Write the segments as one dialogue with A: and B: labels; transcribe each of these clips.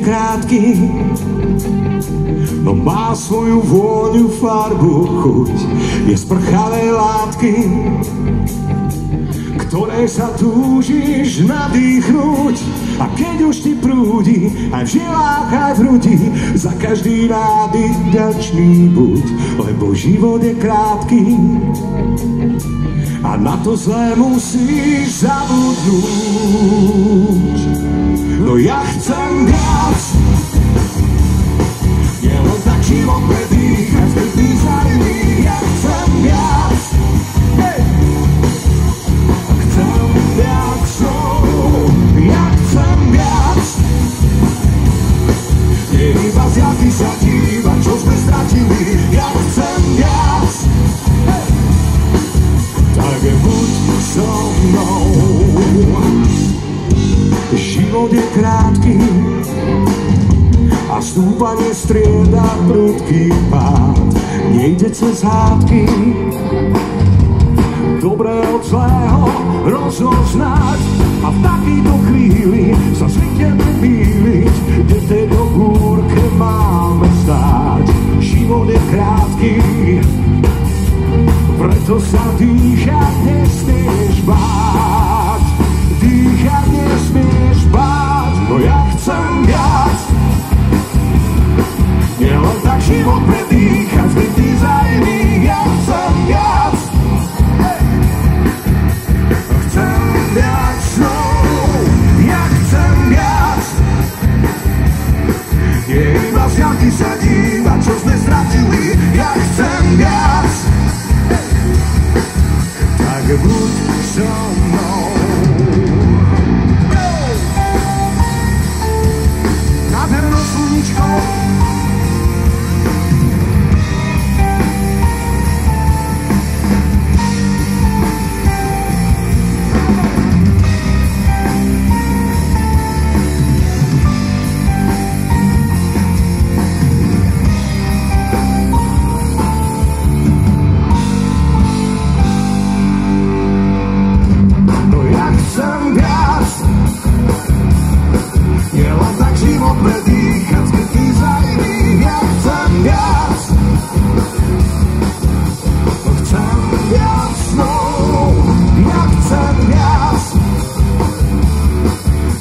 A: krátky, no má svoju vôňu, farbu, chuť. Je z prchavej látky, ktorej sa túžiš nadýchnuť. A keď už ti prúdi, aj v žilách, aj v hrudi, za každý nádych vďačný buď, lebo život je krátky a na to zlé musíš zabudnúť. No ja chcem viac, nie len tak život predýchať, zbytý zajný. Ja chcem viac, hey! Chcem viac, ja chcem viac. Nie iba zjatý sa díva, čo sme stratili. Ja chcem viac, hey! Tak buď so mnou. Život je krátky a stúpanie strieda prudký pád. Nejde cez hádky dobré od zlého rozoznať, a v takýto chvíli sa zvykneme mýliť, kde v tejto búrke máme stáť. Život je krátky, preto sa dýchať nesmieš báť. Dýchať nesmieš báť, no ja chcem viac. Nie len tak život predýchať, zbytý za iných. Ja chcem viac, hey! Chcem viac, no, ja chcem viac. Je iba zjatý sa díva, čo sme stratili. Ja chcem viac, hey! Tak buď so mnou. Nádhernou sluničkou predýchať, zbytý za iných. Ja chcem viac, no, ja chcem viac.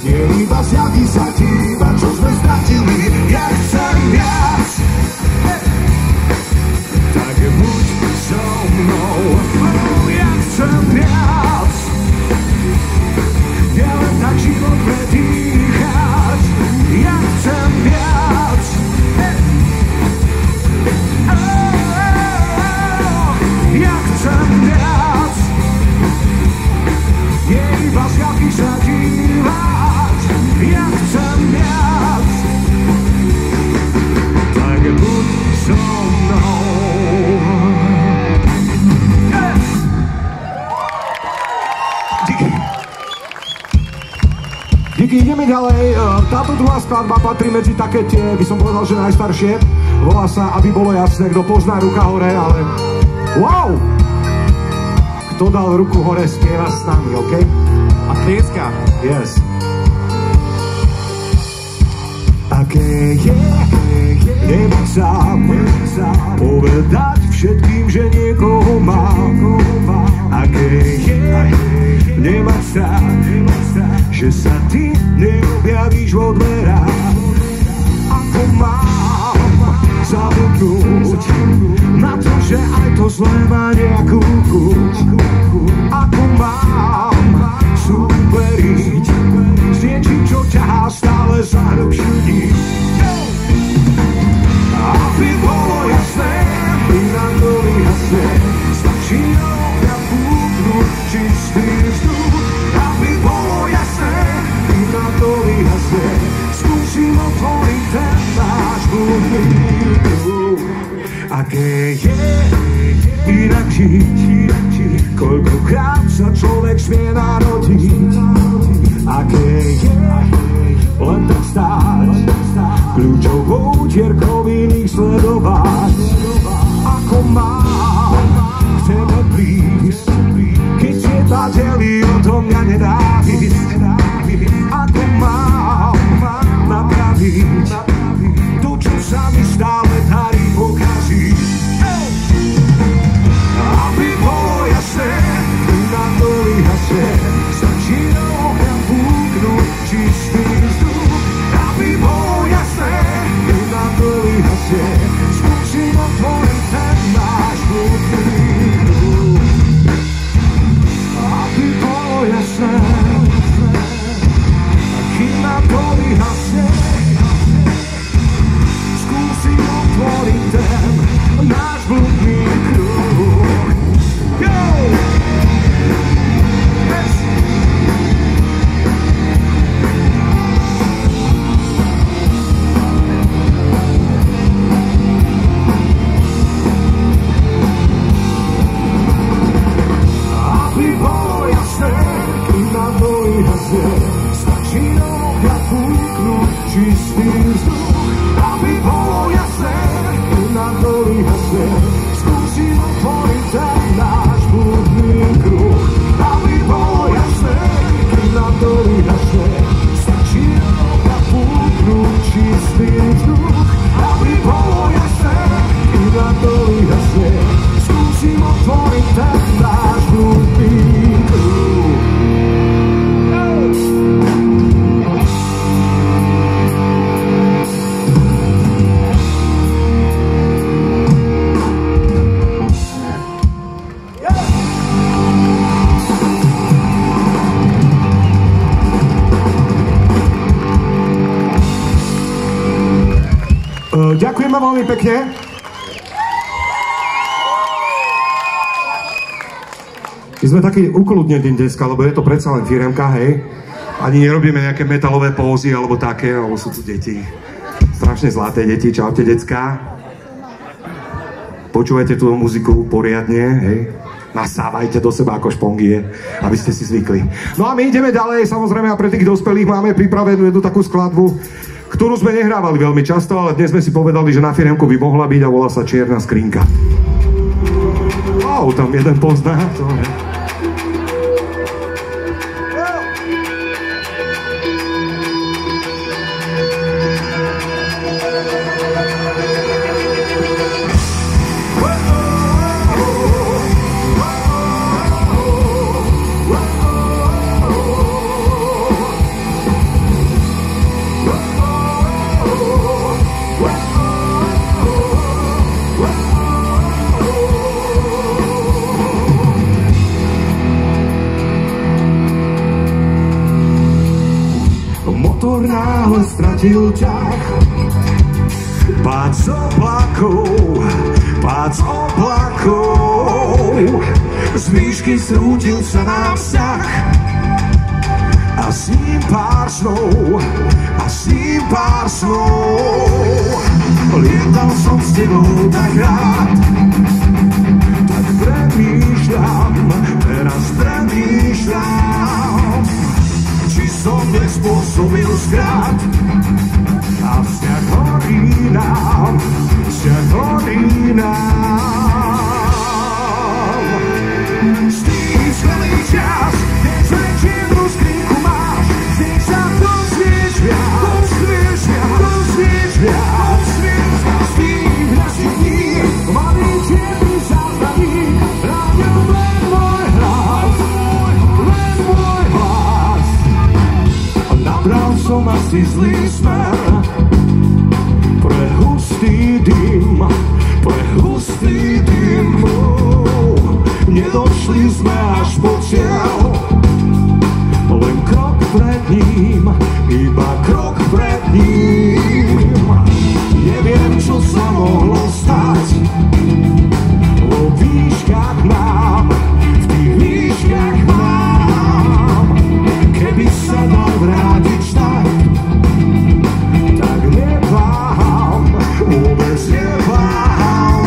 A: Nie iba zjavy sa díva, čo sme stratili. Ja chcem viac, hey! Tak buď so mnou. Ja chcem viac, nie len tak život predýchať. Ja chcem viac, hey! Ja chcem viac, nie iba zjavy sa dívať. Ja chcem viac, tak buď so mnou. Yes! Díky, ideme ďalej. Táto druhá skladba patrí medzi také tie, by som povedal, že najstaršie. Volá sa Aby bolo jasné, kto pozná, ruka hore, ale wow! Kto dal ruku hore, spieva s nami, OK? A tlieska. Yes. Aké je nebyť sám, povedať všetkým, že niekoho mám. Aké je nemať strach, že sa ty neobjavíš vo dverách. Ako mám zabudnúť na to, že aj to zlé má nejakú chuť. Ako mám superiť s niečím, čo ťahá stále za hrubší. Aby bolo jasné, by nám to vyhasne, stačí na púknuť čistý vzduch. Aby bolo jasné, by nám to vyhasne, skúsim otvoriť ten náš budník. Aké je inak žiť, koľkokrát sa človek smie narodiť. Aké je len tak stáť, kľúčovou dierkou iných sledovať. Ako mám k tebe prísť, keď teba delí o to mňa nenávisť. Ako mám napraviť Ďakujeme veľmi pekne. My sme takí ukludnení dneska, lebo je to predsa len firemka, hej. Ani nerobíme nejaké metalové pózy alebo také, alebo sú tu deti. Strašne zlaté deti, čaute decká. Počúvajte tú muziku poriadne, hej. Nasávajte do seba ako špongie, aby ste si zvykli. No a my ideme ďalej, samozrejme, a pre tých dospelých máme pripravenú jednu takú skladbu, ktorú sme nehrávali veľmi často, ale dnes sme si povedali, že na firemku by mohla byť a volá sa Čierna skrinka. Wow, tam jeden pozná, to je. Motor náhle stratil ťah, pád z oblakov, z výšky zrútil sa nám vzťah a s ním pár snov, lietal som s tebou tak rád, tak teraz premýšľam, či som nespôsobil skrat a vzťah horí nám. Stýsklený čas, keď len čiernu skrinku máš, z nej sa dozvieš viac, z tých našich dní, malý čierny záznamník, ráňom len môj hlas. Nabral som asi zlý smer pre hustý dym. Nedošli sme až po cieľ, len krok pred ním, iba krok pred ním. Neviem, čo sa mohlo stať vo výškach nám, v tých výškach nám. Keby sa dal vrátiť štart, tak neváham, vôbec neváham.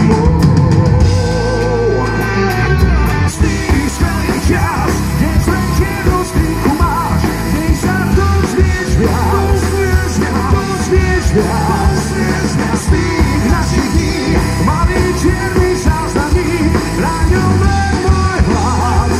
A: Stýsklený čas, keď len čiernu skrinku máš, nej sa dozvieš viac, z tých našich dní, malý čierny záznamník, ráňom len môj hlas.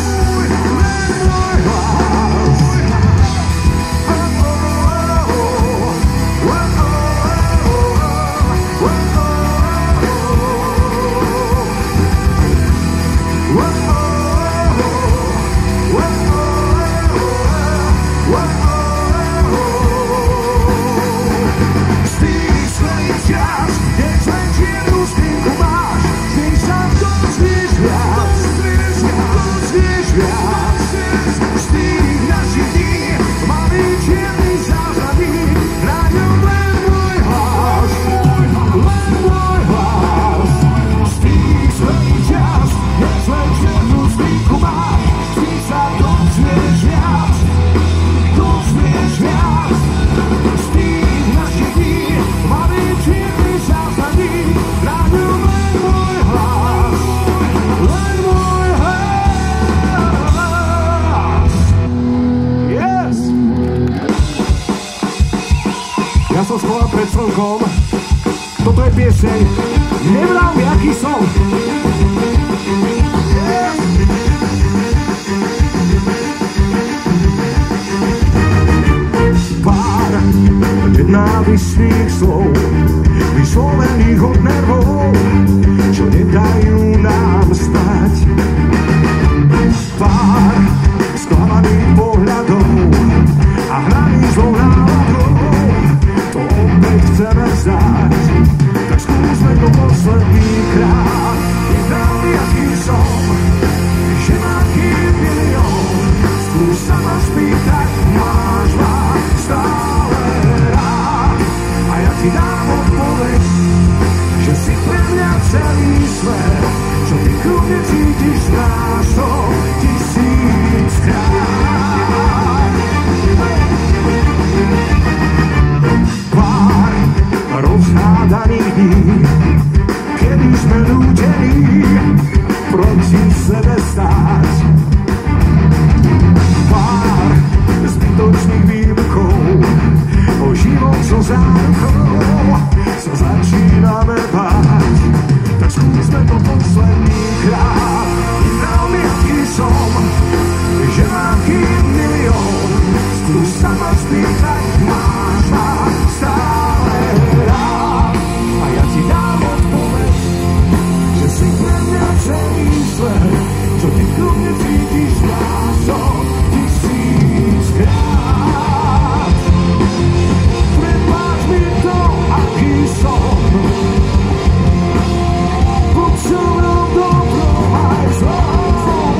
A: Ja som schoval pred slnkom, toto je pieseň Nevral mi, aký som. Pár nenávistných slov, vyslovených od nervov, čo nedajú nám spať. Pár sklamaných pohľadov a hraných zlou náladou, to opäť chceme vzdať, tak skúsme to posledný krát. Nevral mi, aký som, že ma chýb milión, skús sa ma spýtať, máš ma stále rád, a ja ti dám odpoveď, celý svet, čo ty ku mne cítiš znášol tisíckrát. Pár rozhádaných dní, kedy sme nútení proti sebe stáť. Pár zbytočných výbuchov, o život so zárukou sa začíname báť. Tak skúsme to posledný krát. Veľmi aký som, že mám chýb milión. Skús sa ma spýtať, máš ma stále rád. A ja ti dám odpoveď, že si pre mňa celý svet, čo ty ku mne cítiš lásou tisíckrát. Prepáč mi to, aký som, buď so mnou dobrom aj zlom.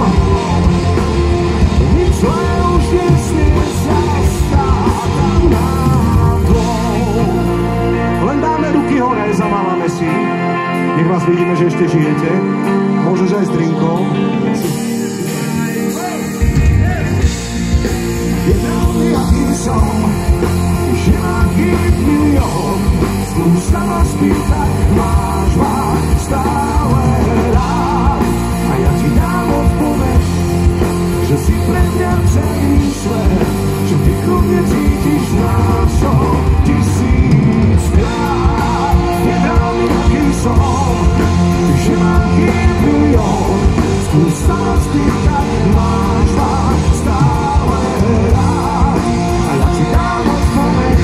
A: Nič zlé už nesmie sa stáť náhodou. Len dáme ruky hore, zamávame si. Nech vás vidíme, že ešte žijete. Môžeš aj s drinkom. Je veľmi aký som, že mám chýb milión. Skús sa ma spýtať, máš ma stále rád. A ja ti dám odpoveď, že si pre mňa celý svet, čo ty ku mne cítiš lásou tisíckrát. Je veľmi aký som, že mám chýb milión. Skús sa ma spýtať, máš ma stále rád. A ja ti dám odpoveď,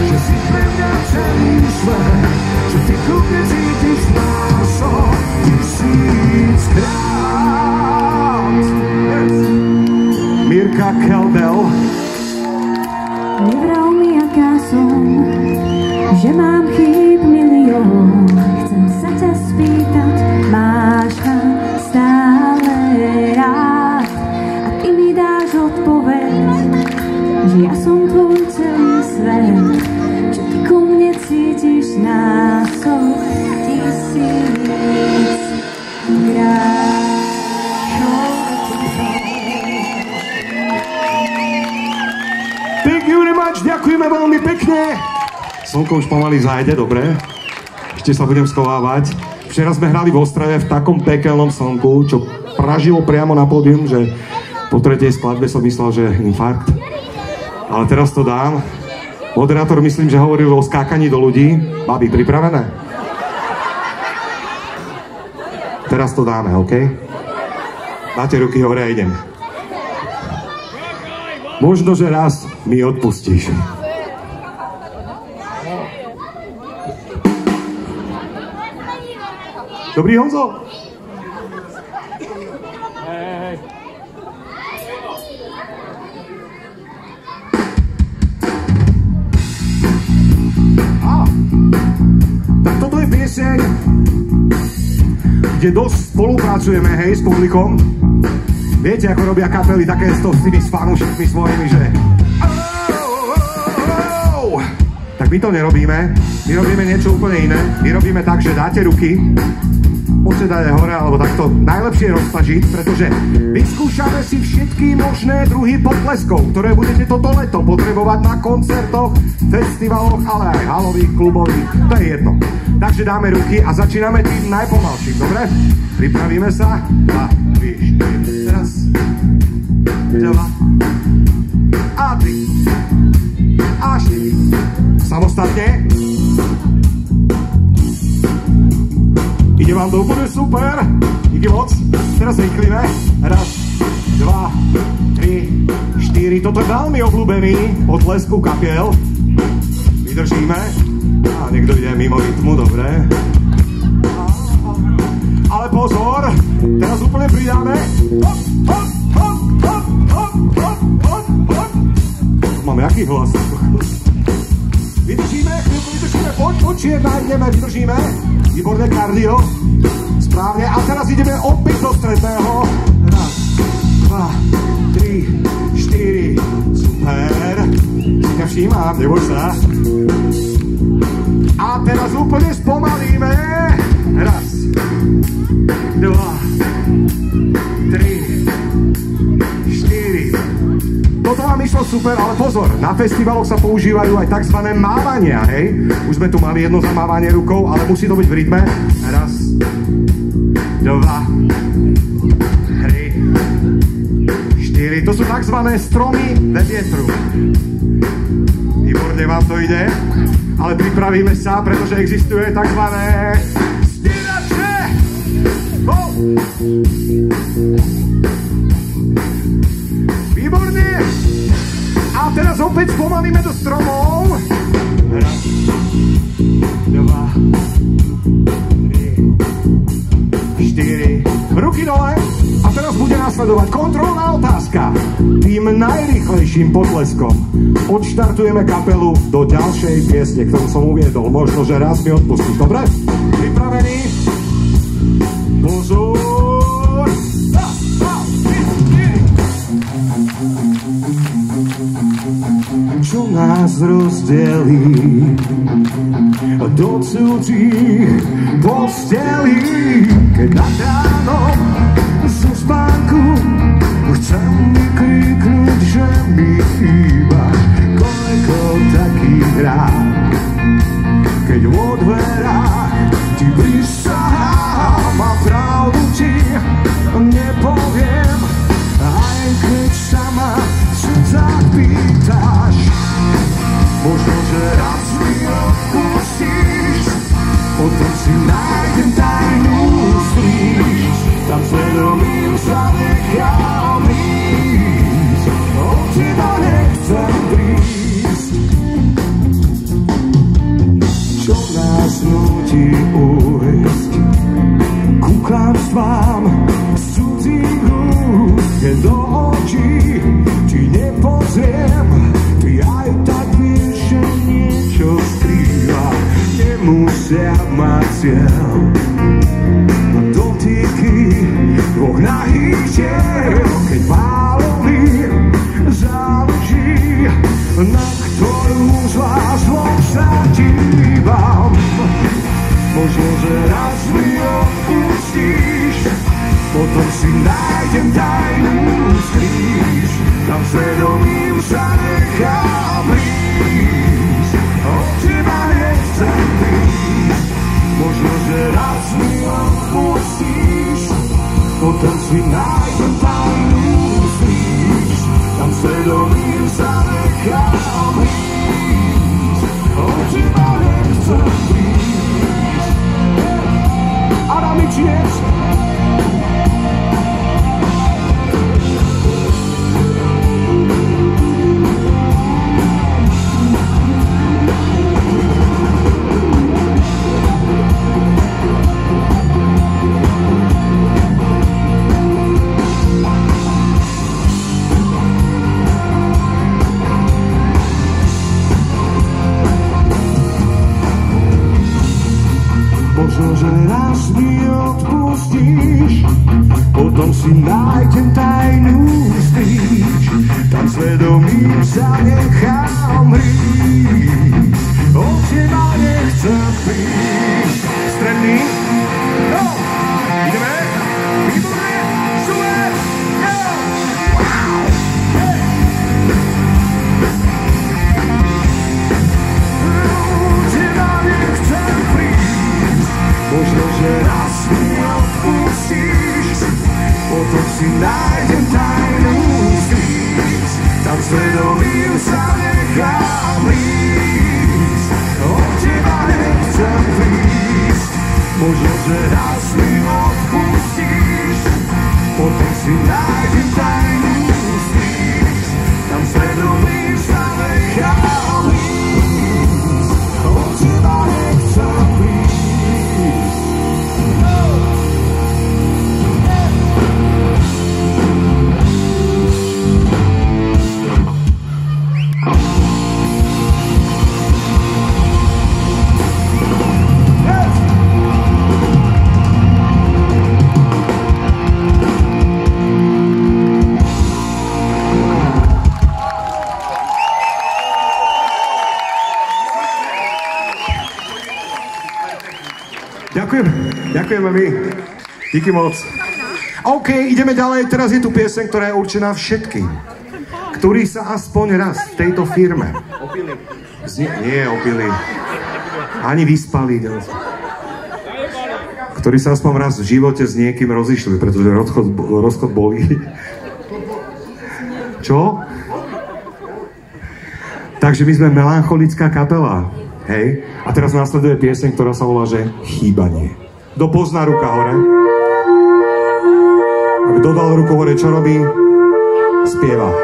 A: že si pre mňa celý svet, čo ty ku mne cítiš lásou tisíckrát. Yes. Mirka Keldel.
B: Nevral mi, aká som, že mám chýb milión. Chcem sa ťa spýtať, máš ma stále rád. A ty mi dáš odpoveď, že ja som tvoj celý svet, čo ty ku mne cítiš lásou tisíckrát.
A: Thank you very much, ďakujeme veľmi pekne. Slnko už pomaly zájde, dobre. Ešte sa budem schovávať. Včera sme hrali v Ostrave v takom pekelnom slnku, čo pražilo priamo na pódium, že po tretej skladbe som myslel, že infarkt. Ale teraz to dám. Moderátor myslím, že hovoril o skákaní do ľudí. Babi, pripravené? Teraz to dáme, OK? Dáte ruky hore a idem. Možno, že raz mi odpustíš. Dobrý, Honzo? Hej. Tak toto je pieseň, kde dosť spolupracujeme, hej, s publikom. Viete, ako robia kapely také s tými fanúšikmi svojimi, že tak my to nerobíme. My robíme niečo úplne iné. My robíme tak, že dáte ruky, môžete dať hore, alebo takto najlepšie roztažiť, pretože vyskúšame si všetky možné druhy potleskov, ktoré budete toto leto potrebovať na koncertoch, festivaloch, ale aj halových, klubových, to je jedno. Takže dáme ruky a začíname tým najpomalším, dobre? Pripravíme sa. 2, 3, 4, raz, 2 a 3 a 4. Samostatne. Ide vám to úplne super. Díky moc. Teraz rýchlime. Raz, 2, 3, 4. Toto je veľmi obľúbený potlesku kapiel. Vydržíme. A niekto ide mimo rytmu, dobre. Ale pozor, teraz úplne pridáme. Hop, hop, hop, hop, hop, hop, hop, hop. Máme aký hlas? Vydržíme, chvíľku vydržíme, poď, čierna, ideme, vydržíme. Výborné kardio. Správne. A teraz ideme opäť do stredného. Raz, 2, 3, 4. Super. Si ťa všímam, neboj sa. A teraz úplne spomalíme. Raz, super, ale pozor, na festivaloch sa používajú aj tzv. Mávania, hej? Už sme tu mali jedno zamávanie rukou, ale musí to byť v rytme. Raz, dva, tri, štyri. To sú tzv. Stromy ve vietru. Výborne vám to ide, ale pripravíme sa, pretože existuje tzv. Stínače. Oh. Výborne. A teraz opäť spomalíme do stromov. Raz, dva, tri, štyri. Ruky dole. A teraz bude nasledovať kontrolná otázka. Tým najrýchlejším potleskom odštartujeme kapelu do ďalšej piesne, ktorú som uviedol. Možno, že raz mi odpustíš. Dobre? Pripravení? Pozor! Čo nás rozdelí do cudzích postelí, keď nad ránom zo spánku chcem vykriknúť, že mi chýbaš. Koľko takých rád, keď vo dverách ti prisahám a pravdu ti nepoviem, aj keď sama sa pýtaš. Možno, že raz mi odpustíš, potom si nájdem tajnú slíž. Tam svedomím sa nechám ísť, od teba nechcem prísť. Čo nás nutí ujsť ku klamstvám z cudzích úst, keď do očí ti nepozriem, ty aj tak vieš, že niečo skrýva. Nemusia mať cieľ dotyky dvoch nahých tiel, keď málo mi záleží, na ktorú z vás dvoch sa dívam. Možno, že raz mi odpustíš, potom si nájdem tajnú skrýš. Tam svedomím sa nechám ísť, od teba nechcem prísť. Možno, že raz mi odpustíš, potom si nájdem tajnú skrýš. Tam svedomím sa nechám ísť, od teba nechcem prísť. Adam i tiež. Možno, že raz mi odpustíš, potom si nájdem tajnú stíž. Tam svedomím sa nechám rísť, od teba nechcem prísť. Stredný? No! Ideme? Výborné! Super! Go! Wow! Hey! Od teba nechcem prísť. Možno, že raz mi odpustíš, potom si nájdem tajnú stíž. Tam svedomím sa nechám ísť, od teba nechcem prísť. Možno, že raz mi odpustíš, potom si nájdem tajnú stíž. Tam svedomím sa nechám ísť, od teba nechcem prísť. Ďakujeme my. Díky moc. OK, ideme ďalej. Teraz je tu pieseň, ktorá je určená všetkým. ktorí sa aspoň raz v tejto firme nie opili, ani vyspali, ktorí sa aspoň raz v živote s niekým rozišli, pretože rozchod bolí. Čo? Takže my sme melancholická kapela, hej? A teraz nasleduje pieseň, ktorá sa volá, že Chýbanie. Kto pozná, ruka hore. A kto dal ruku hore, čo robí? Spieva.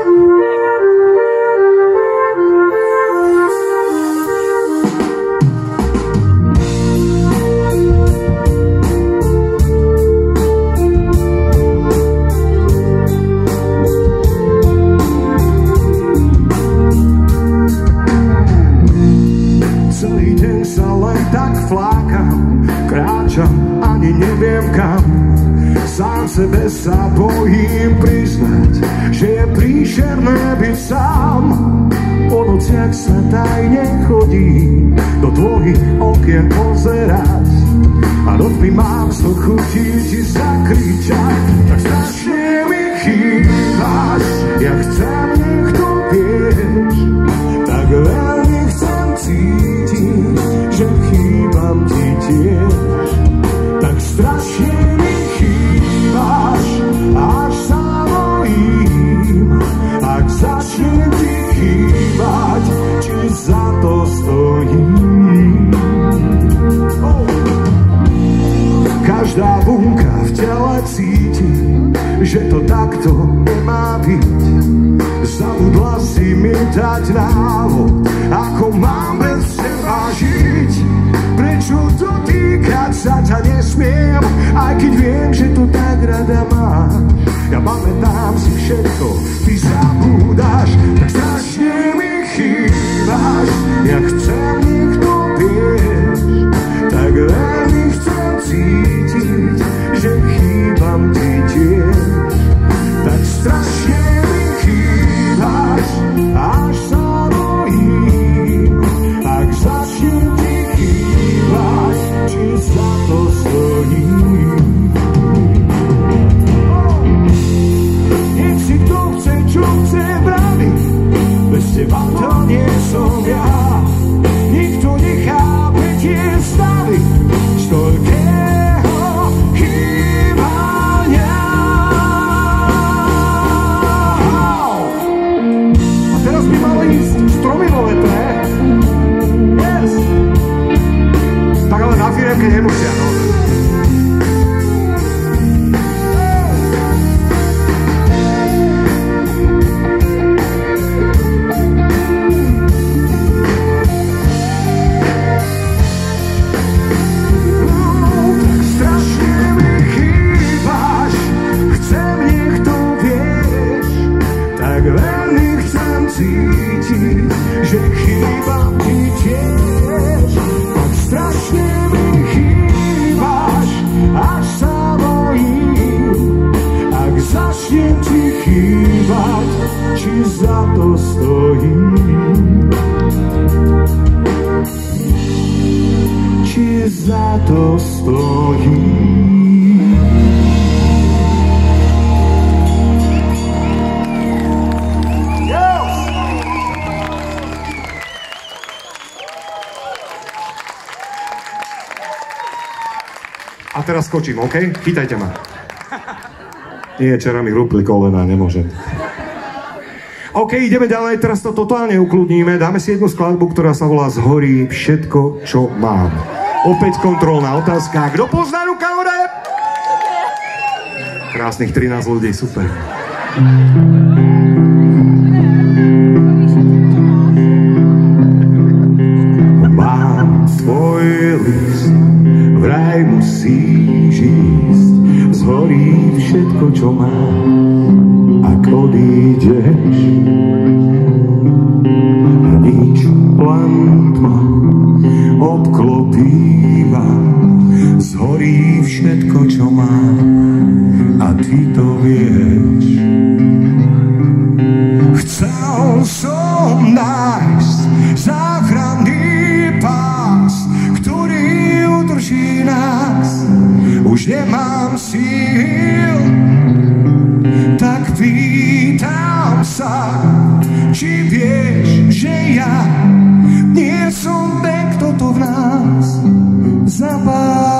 A: Ani neviem kam, sám sebe sa bojím priznať, že je príšerné byť sám. Po nociach sa tajne chodí do tvojich okien pozerať a noc mi mám z chutí ti zakričať. Tak strašne mi chýbaš, ja chcem, nech to vieš, tak veľmi chcem cítiť, že chýbam ti tiež. Tak strašne mi chýbaš, až sa bojím, ak začnem ti chýbať, či za to stojím. Každá bunka v tele cíti, že to takto nemá byť. Zabudla si mi dať návod, ako mám bez teba žiť. Prečo dotýkať sa ťa nesmiem, aj keď viem, že to tak rada máš. Ja pamätám si všetko, ty zabúdaš, tak strašne mi chýbaš. Ja chcem, nech to vieš, tak veľmi chcem cítiť, že chýbam ti tiež. Tak strašne mi chýbaš, až sa bojím, ak začnem ti chýbať, či za to stojím. Nech si to chce, čo chce vraviť, bez teba to nie som ja. Nikto nechápe tie stavy z toľkého chýbania. A teraz by mali ísť stromy vo vetre. Yes! Tak ale na firemke nemusia, no. Cítiť, že chýbam ti tiež, tak strašne mi chýbaš, až sa bojím, ak začnem ti chýbať, či za to stojím. Či za to stojím. A teraz skočím, OK? Chytajte ma. Nie, včera mi hrupli kolena, nemôžem. OK, ideme ďalej, teraz to totálne ukludníme. Dáme si jednu skladbu, ktorá sa volá Zhorí všetko, čo mám. Opäť kontrolná otázka. Kto pozná, ruka hore? Krásnych 13 ľudí, super. Mám tvoj list, vraj musíš ísť, zhorí všetko, čo mám, ak odídeš. A nič, len tma obklopí ma, zhorí všetko, čo mám, a ty to vieš. Chcel som nájsť záchranný pás, ktorý udrží nás, už nemám síl, tak pýtam sa, či vieš, že ja nie som ten, kto to v nás zapáli.